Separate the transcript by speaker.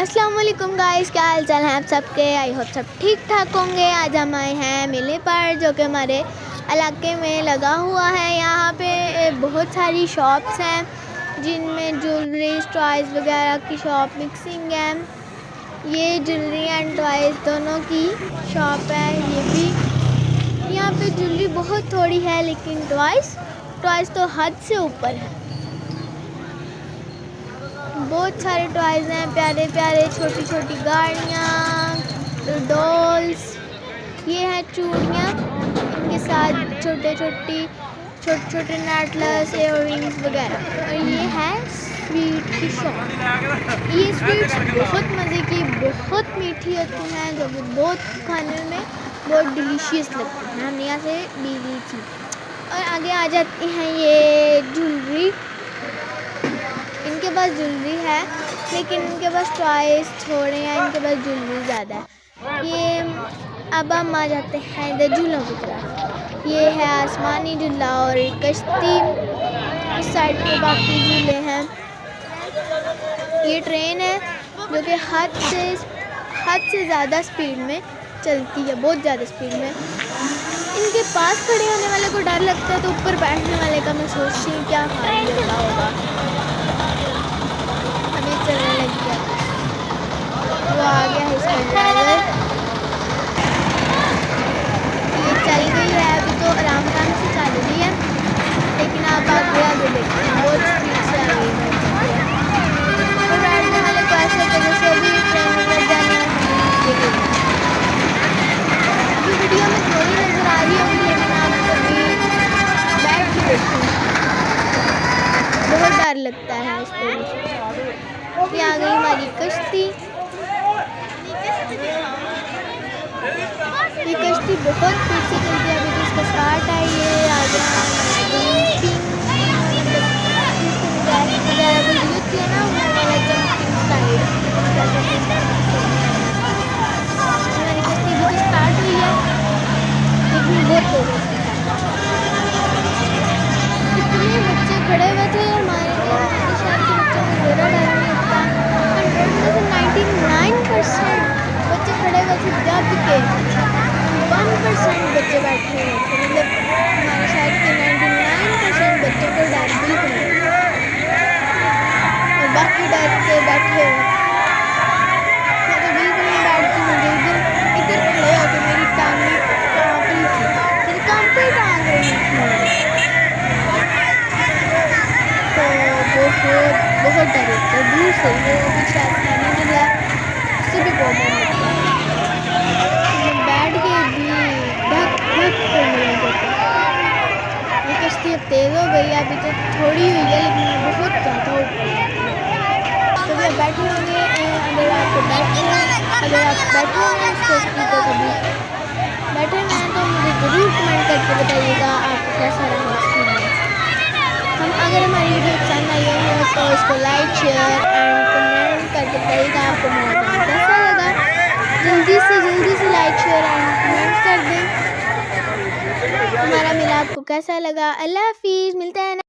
Speaker 1: अस्सलाम वालेकुम गाइस, क्या हाल चाल हैं आप सबके। आई होप सब ठीक ठाक होंगे। आज हम आए हैं मेले पर, जो कि हमारे इलाके में लगा हुआ है। यहाँ पे बहुत सारी शॉप्स हैं जिनमें ज्वेलरी टॉयज़ वगैरह की शॉप मिक्सिंग है। ये ज्वेलरी एंड टॉयज़ दोनों की शॉप है। ये भी यहाँ पे ज्वेलरी बहुत थोड़ी है, लेकिन टॉयज़ तो हद से ऊपर है। बहुत सारे टॉयज़ हैं, प्यारे प्यारे छोटी छोटी गाड़ियाँ, डॉल्स। ये हैं चूड़ियाँ, इनके साथ छोटे छोटे नेकलेस, इयररिंग्स वगैरह। और ये है स्वीट की शॉप। ये स्वीट्स बहुत मज़े की, बहुत मीठी होती हैं, जो कि बहुत खाने में बहुत डिलीशियस लगती हैं। हमने यहाँ से ली थी। और आगे आ जाती हैं ये ज्वेलरी। इनके पास ज्वेलरी है, लेकिन इनके पास टॉयज़ थोड़े हैं, इनके पास ज्वेलरी ज़्यादा है। ये अब हम आ जाते हैं इधर झूलों की तरफ। ये है आसमानी झूला और कश्ती। इस साइड पे बाकी झूले हैं। ये ट्रेन है जो कि हद से ज़्यादा स्पीड में चलती है, बहुत ज़्यादा स्पीड में। इनके पास खड़े होने वाले को डर लगता है, तो ऊपर बैठने वाले का मैं सोचती हूँ क्या हाल होगा। अभी चलने लग गया, वो आ गया है इसका ड्राइवर। ये चल गई है, अभी तो आराम से चल रही है, लेकिन आप आगे देखते हैं बहुत स्पीड से आ रही है। और बैठने वाले को ऐसे तरह से भी ट्रेन में लग जाना है। अभी वीडियो में थोड़ी नज़र आ रही होगी, लेकिन आप कभी बैठ के देखें, बहुत डर लगता है इस पर। ये आ गई हमारी कश्ती। ये कश्ती बहुत स्पीड से चलती है, अभी तो इसका स्टार्ट है। ये आ गया हमारी कश्ती भी तो स्टार्ट हुई है, लेकिन बहुत लोग इतने बच्चे खड़े हुए थे। हमारे शहर के बच्चों को ज़रा डर नहीं लगता। 100 में से 99% बच्चे खड़े हुए थे, जबकि 1% बच्चे बैठे हुए थे। मतलब हमारे शहर के 99% बच्चों को डर बिल्कुल नहीं, और बाकी डर के बैठे हुए। मैं तो बिल्कुल नहीं बैठती, मुझे इधर खड़े होकर मेरी टांगें काँप रही थी, मेरी काँपी टांग रही थी। तो बहुत डर लगता है दूर से। वो भी शायद खाने के लिए, उससे भी बहुत डर लगता है। बैठ के भी धक करने लग जाता है। ये कश्ती अब तेज़ हो गई है, अभी तो थोड़ी हुई है, लेकिन बहुत ज़्यादा ऊपर है। तो भैया बैठे होंगे, अगर आप बैठे हैं इस कश्ती पर कभी बैठे हुए हैं, तो मुझे ज़रूर कमेंट करके बताइएगा आपको कैसा रहा एक्सपीरियंस। अगर हमारी वीडियो पसंद आई हो तो इसको लाइक, शेयर एंड कमेंट करके बताइएगा आपको मेरा काम कैसा लगा। जल्दी से लाइक, शेयर एंड कमेंट कर दें। हमारा मेला आपको कैसा लगा। अल्लाह हाफिज़, मिलते हैं।